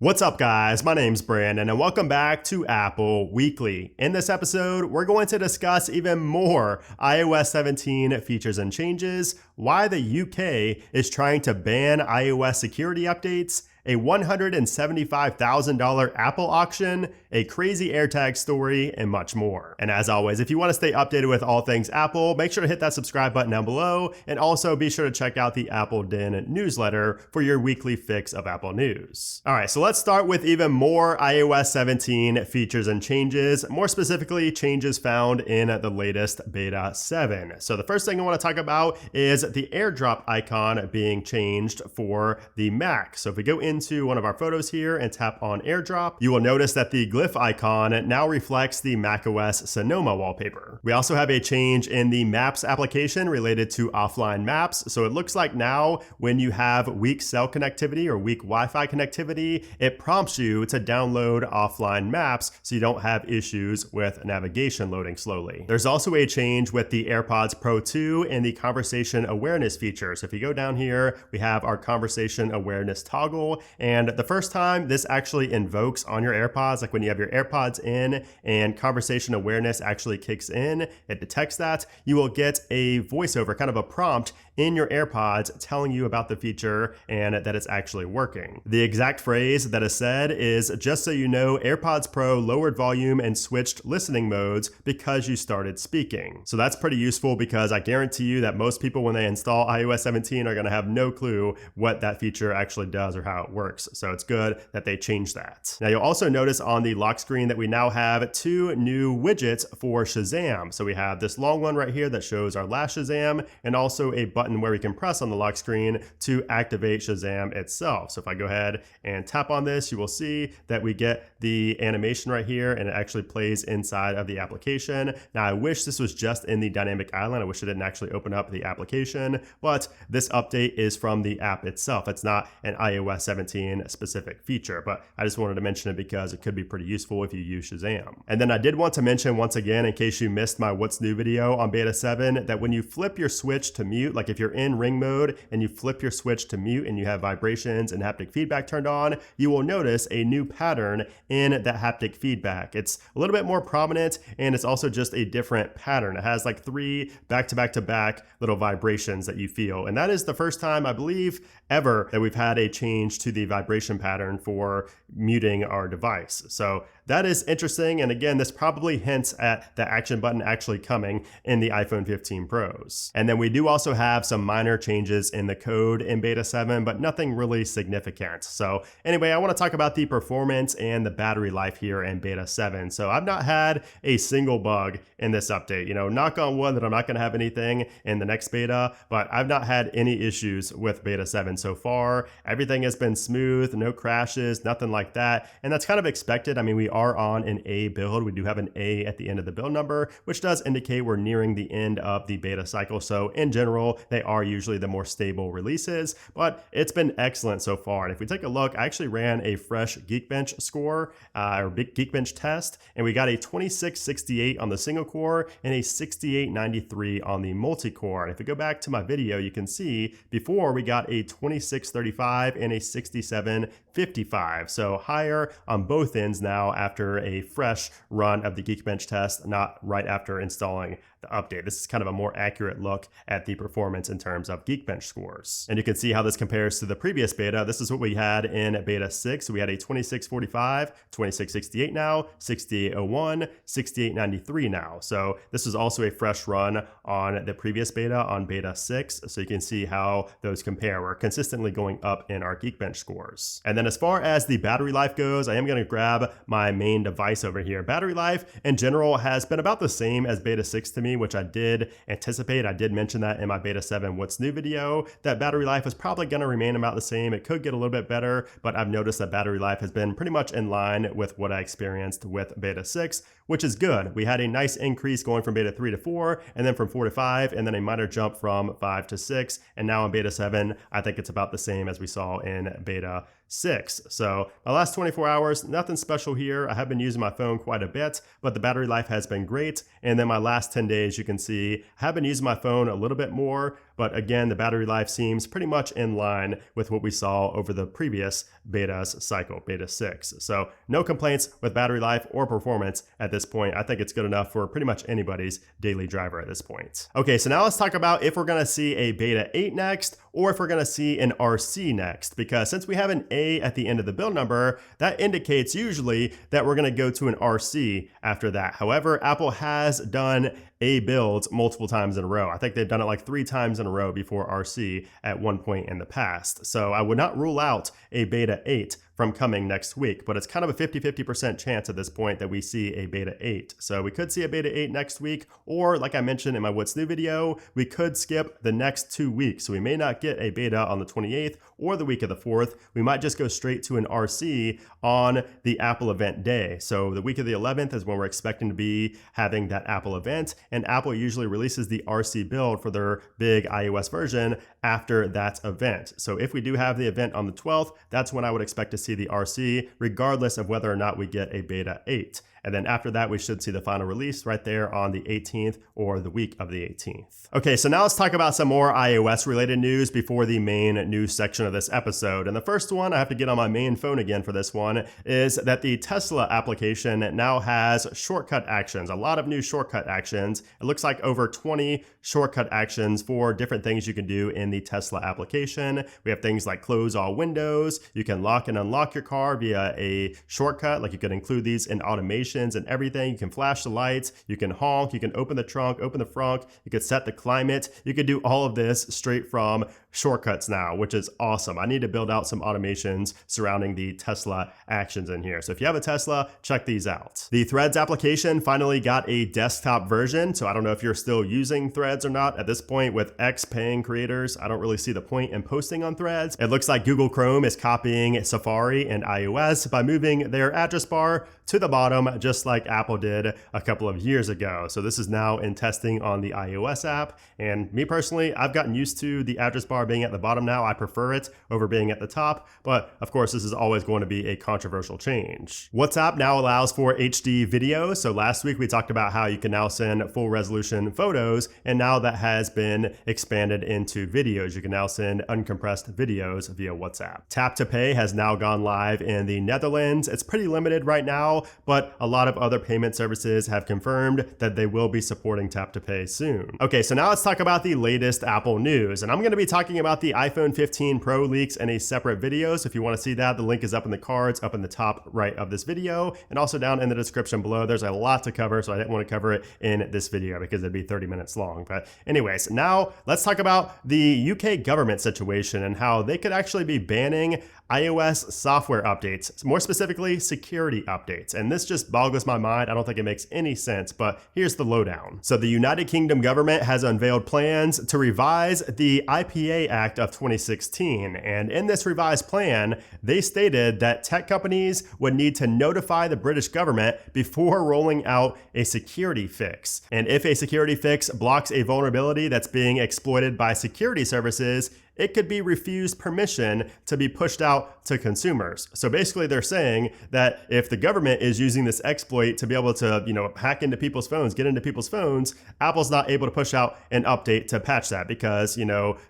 What's up, guys? My name's Brandon, and welcome back to Apple Weekly. In this episode, we're going to discuss even more iOS 17 features and changes, why the UK is trying to ban iOS security updates, a $175,000 Apple auction, a crazy AirTag story, and much more. And as always, if you want to stay updated with all things Apple, make sure to hit that subscribe button down below, and also be sure to check out the Apple Den newsletter for your weekly fix of Apple news. All right, so let's start with even more iOS 17 features and changes, more specifically changes found in the latest Beta 7. So the first thing I want to talk about is the AirDrop icon being changed for the Mac. So if we go into one of our photos here and tap on AirDrop, you will notice that the glyph icon now reflects the macOS Sonoma wallpaper. We also have a change in the Maps application related to offline maps. So it looks like now when you have weak cell connectivity or weak Wi-Fi connectivity, it prompts you to download offline maps so you don't have issues with navigation loading slowly. There's also a change with the AirPods Pro 2 in the conversation awareness feature. So if you go down here, we have our conversation awareness toggle. And the first time this actually invokes on your AirPods, like when you have your AirPods in and conversation awareness actually kicks in, it detects that, you will get a voiceover, kind of a prompt in your AirPods telling you about the feature and that it's actually working. The exact phrase that is said is, "Just so you know, AirPods Pro lowered volume and switched listening modes because you started speaking." So that's pretty useful because I guarantee you that most people when they install iOS 17 are going to have no clue what that feature actually does or how it works. So it's good that they changed that. Now you'll also notice on the lock screen that we now have two new widgets for Shazam. So we have this long one right here that shows our last Shazam, and also a button where we can press on the lock screen to activate Shazam itself. So if I go ahead and tap on this, you will see that we get the animation right here and it actually plays inside of the application. Now I wish this was just in the dynamic island. I wish it didn't actually open up the application, but this update is from the app itself. It's not an iOS 17 specific feature, but I just wanted to mention it because it could be pretty useful if you use Shazam. And then I did want to mention once again, in case you missed my What's New video on Beta 7, that when you flip your switch to mute, like if you're in ring mode and you flip your switch to mute and you have vibrations and haptic feedback turned on, you will notice a new pattern in that haptic feedback. It's a little bit more prominent and it's also just a different pattern. It has like 3 back-to-back-to-back little vibrations that you feel. And that is the first time, I believe, ever that we've had a change to the vibration pattern for muting our device. So that is interesting. And again, this probably hints at the action button actually coming in the iPhone 15 Pros. And then we do also have some minor changes in the code in Beta 7, but nothing really significant. So anyway, I want to talk about the performance and the battery life here in Beta 7. So I've not had a single bug in this update. You know, knock on wood that I'm not going to have anything in the next beta, but I've not had any issues with Beta 7 so far. Everything has been smooth, no crashes, nothing like that. And that's kind of expected. I mean, we are on an A build. We do have an A at the end of the build number, which does indicate we're nearing the end of the beta cycle. So in general, they are usually the more stable releases, but it's been excellent so far. And if we take a look, I actually ran a fresh Geekbench score or big Geekbench test, and we got a 2668 on the single core and a 6893 on the multi-core. And if we go back to my video, you can see before we got a 2635 and a 6755. So higher on both ends now after a fresh run of the Geekbench test, not right after installing the update. This is kind of a more accurate look at the performance in terms of Geekbench scores. And you can see how this compares to the previous beta. This is what we had in Beta 6. We had a 2645, 2668 now, 6801, 6893 now. So this is also a fresh run on the previous beta on Beta 6. So you can see how those compare. We're consistently going up in our Geekbench scores. And then as far as the battery life goes, I am going to grab my main device over here. Battery life in general has been about the same as Beta 6 to me, which I did anticipate. I did mention that in my Beta 7 What's New video, that battery life is probably going to remain about the same. It could get a little bit better, but I've noticed that battery life has been pretty much in line with what I experienced with Beta 6, which is good. We had a nice increase going from Beta 3 to 4, and then from 4 to 5, and then a minor jump from 5 to 6, and now in Beta 7, I think it's about the same as we saw in Beta 6. So my last 24 hours, nothing special here. I have been using my phone quite a bit, but the battery life has been great. And then my last 10 days, you can see, I have been using my phone a little bit more, but again, the battery life seems pretty much in line with what we saw over the previous betas cycle, beta 6. So no complaints with battery life or performance at this point. I think it's good enough for pretty much anybody's daily driver at this point. Okay, so now let's talk about if we're gonna see a beta 8 next, or if we're gonna see an RC next, because since we have an A at the end of the build number, that indicates usually that we're gonna go to an RC after that. However, Apple has done A builds multiple times in a row. I think they've done it like 3 times in a row before RC at one point in the past. So I would not rule out a beta 8 from coming next week, but it's kind of a 50-50% chance at this point that we see a beta 8. So we could see a beta 8 next week, or like I mentioned in my What's New video, we could skip the next 2 weeks. So we may not get a beta on the 28th or the week of the 4th. We might just go straight to an RC on the Apple event day. So the week of the 11th is when we're expecting to be having that Apple event, and Apple usually releases the RC build for their big iOS version after that event. So if we do have the event on the 12th, that's when I would expect to see the RC, regardless of whether or not we get a beta 8. And then after that, we should see the final release right there on the 18th or the week of the 18th. Okay, so now let's talk about some more iOS related news before the main news section of this episode. And the first one, I have to get on my main phone again for this one, is that the Tesla application now has shortcut actions, a lot of new shortcut actions. It looks like over 20 shortcut actions for different things you can do in the Tesla application. We have things like close all windows. You can lock and unlock your car via a shortcut, like you could include these in automation and everything. You can flash the lights, you can honk, you can open the trunk, open the frunk, you could set the climate. You could do all of this straight from shortcuts now, which is awesome. I need to build out some automations surrounding the Tesla actions in here. So if you have a Tesla, check these out. The Threads application finally got a desktop version. So I don't know if you're still using Threads or not. At this point, with X paying creators, I don't really see the point in posting on Threads. It looks like Google Chrome is copying Safari and iOS by moving their address bar to the bottom, just like Apple did a couple of years ago. So this is now in testing on the iOS app. And me personally, I've gotten used to the address bar being at the bottom now. I prefer it over being at the top, but of course this is always going to be a controversial change. WhatsApp now allows for HD video. So last week we talked about how you can now send full resolution photos, and now that has been expanded into videos. You can now send uncompressed videos via WhatsApp. Tap to Pay has now gone live in the Netherlands. It's pretty limited right now, but a lot of other payment services have confirmed that they will be supporting Tap to Pay soon. Okay, so now let's talk about the latest Apple news, and I'm going to be talking about the iPhone 15 Pro leaks in a separate video. So if you want to see that, the link is up in the cards, up in the top right of this video, and also down in the description below. There's a lot to cover, so I didn't want to cover it in this video because it'd be 30 minutes long. But anyways, now let's talk about the UK government situation and how they could actually be banning iOS software updates, more specifically security updates. And this just boggles my mind. I don't think it makes any sense, but here's the lowdown. So the United Kingdom government has unveiled plans to revise the IPA Act of 2016. And in this revised plan, they stated that tech companies would need to notify the British government before rolling out a security fix. And if a security fix blocks a vulnerability that's being exploited by security services, it could be refused permission to be pushed out to consumers. So basically they're saying that if the government is using this exploit to be able to, hack into people's phones, get into people's phones, Apple's not able to push out an update to patch that because,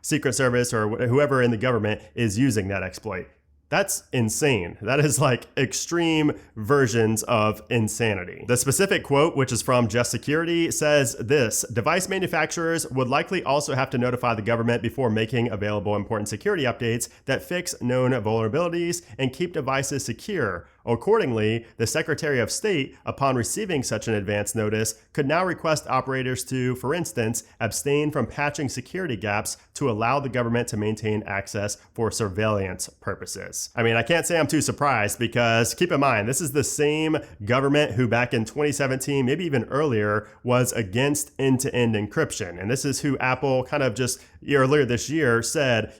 Secret Service or whoever in the government is using that exploit. That's insane. That is like extreme versions of insanity. The specific quote, which is from Just Security, says this: device manufacturers would likely also have to notify the government before making available important security updates that fix known vulnerabilities and keep devices secure. Accordingly, the Secretary of State, upon receiving such an advance notice, could now request operators to, for instance, abstain from patching security gaps to allow the government to maintain access for surveillance purposes. I mean, I can't say I'm too surprised because keep in mind, this is the same government who back in 2017, maybe even earlier, was against end-to-end encryption. And this is who Apple kind of just earlier this year said,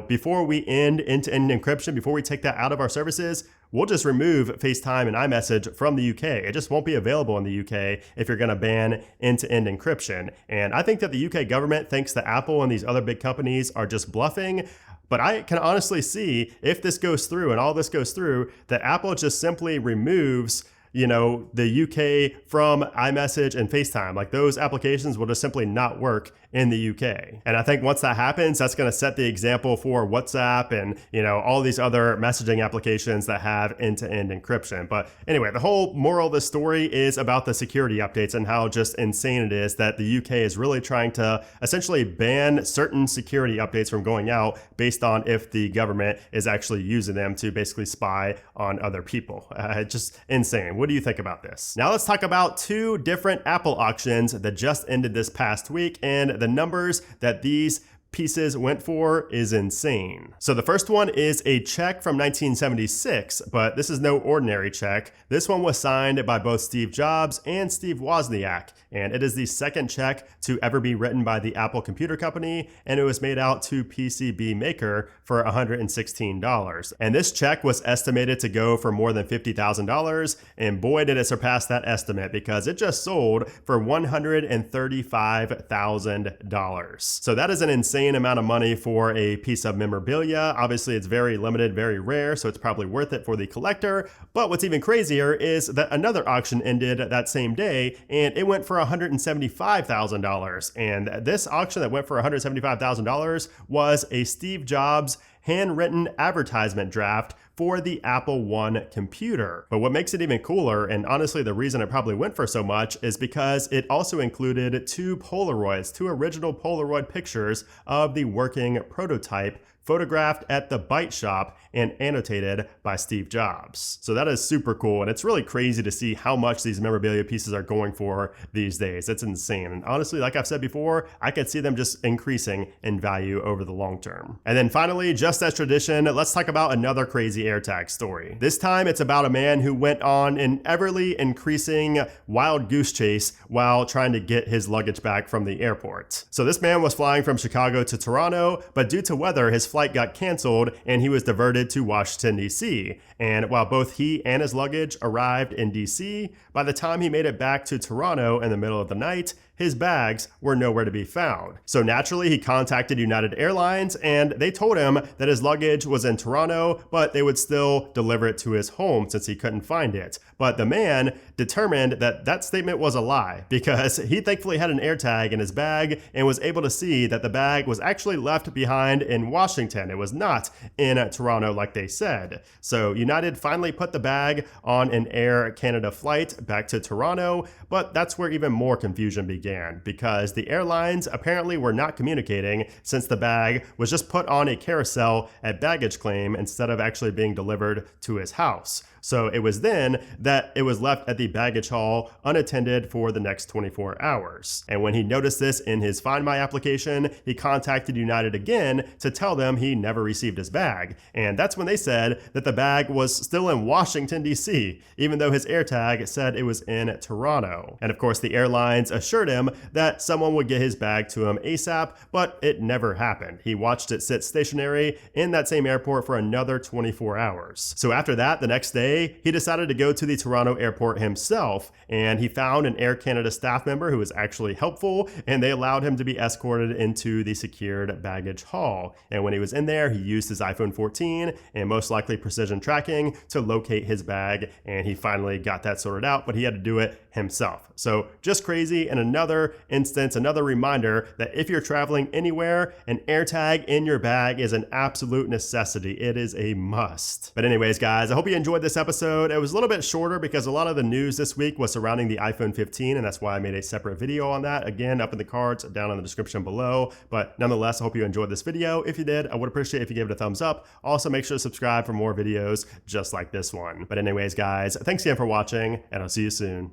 before we end end-to-end encryption, before we take that out of our services, we'll just remove FaceTime and iMessage from the UK. It just won't be available in the UK if you're going to ban end-to-end encryption. And I think that the UK government thinks that Apple and these other big companies are just bluffing. But I can honestly see, if this goes through and all this goes through, that Apple just simply removes the UK from iMessage and FaceTime. Like, those applications will just simply not work in the UK. And I think once that happens, that's going to set the example for WhatsApp and, all these other messaging applications that have end-to-end encryption. But anyway, the whole moral of the story is about the security updates and how just insane it is that the UK is really trying to essentially ban certain security updates from going out based on if the government is actually using them to basically spy on other people. Just insane. What do you think about this? Now let's talk about two different Apple auctions that just ended this past week, and the numbers that these pieces went for is insane. So the first one is a check from 1976, but this is no ordinary check. This one was signed by both Steve Jobs and Steve Wozniak, and it is the second check to ever be written by the Apple Computer Company, and it was made out to PCB Maker for $116. And this check was estimated to go for more than $50,000, and boy did it surpass that estimate, because it just sold for $135,000. So that is an insane amount of money for a piece of memorabilia. Obviously, it's very limited, very rare, so it's probably worth it for the collector. But what's even crazier is that another auction ended that same day, and it went for $175,000. And this auction that went for $175,000 was a Steve Jobs handwritten advertisement draft for the Apple I computer. But what makes it even cooler, and honestly the reason it probably went for so much, is because it also included two original Polaroid pictures of the working prototype, photographed at the Bite Shop and annotated by Steve Jobs. So that is super cool, and it's really crazy to see how much these memorabilia pieces are going for these days. It's insane. And honestly, like I've said before, I could see them just increasing in value over the long term. And then finally, just as tradition, let's talk about another crazy AirTag story. This time it's about a man who went on an everly increasing wild goose chase while trying to get his luggage back from the airport. So this man was flying from Chicago to Toronto, but due to weather, his flight got canceled and he was diverted to Washington, D.C. And while both he and his luggage arrived in D.C., by the time he made it back to Toronto in the middle of the night, his bags were nowhere to be found. So naturally, he contacted United Airlines, and they told him that his luggage was in Toronto, but they would still deliver it to his home since he couldn't find it. But the man determined that that statement was a lie, because he thankfully had an AirTag in his bag and was able to see that the bag was actually left behind in Washington. It was not in Toronto like they said. So United finally put the bag on an Air Canada flight back to Toronto, but that's where even more confusion began, because the airlines apparently were not communicating, since the bag was just put on a carousel at baggage claim instead of actually being delivered to his house. So it was then that it was left at the baggage hall unattended for the next 24 hours. And when he noticed this in his Find My application, he contacted United again to tell them he never received his bag. And that's when they said that the bag was still in Washington, D.C., even though his AirTag said it was in Toronto. And of course, the airlines assured him that someone would get his bag to him ASAP, but it never happened. He watched it sit stationary in that same airport for another 24 hours. So after that, the next day, he decided to go to the Toronto airport himself, and he found an Air Canada staff member who was actually helpful, and they allowed him to be escorted into the secured baggage hall. And when he was in there, he used his iPhone 14 and most likely precision tracking to locate his bag, and he finally got that sorted out, but he had to do it himself. So just crazy, and another instance, another reminder that if you're traveling anywhere, an AirTag in your bag is an absolute necessity. It is a must. But anyways, guys, I hope you enjoyed this episode. It was a little bit shorter because a lot of the news this week was surrounding the iPhone 15, and that's why I made a separate video on that. Again, up in the cards, down in the description below. But nonetheless, I hope you enjoyed this video. If you did, I would appreciate if you gave it a thumbs up. Also, make sure to subscribe for more videos just like this one. But anyways, guys, thanks again for watching, and I'll see you soon.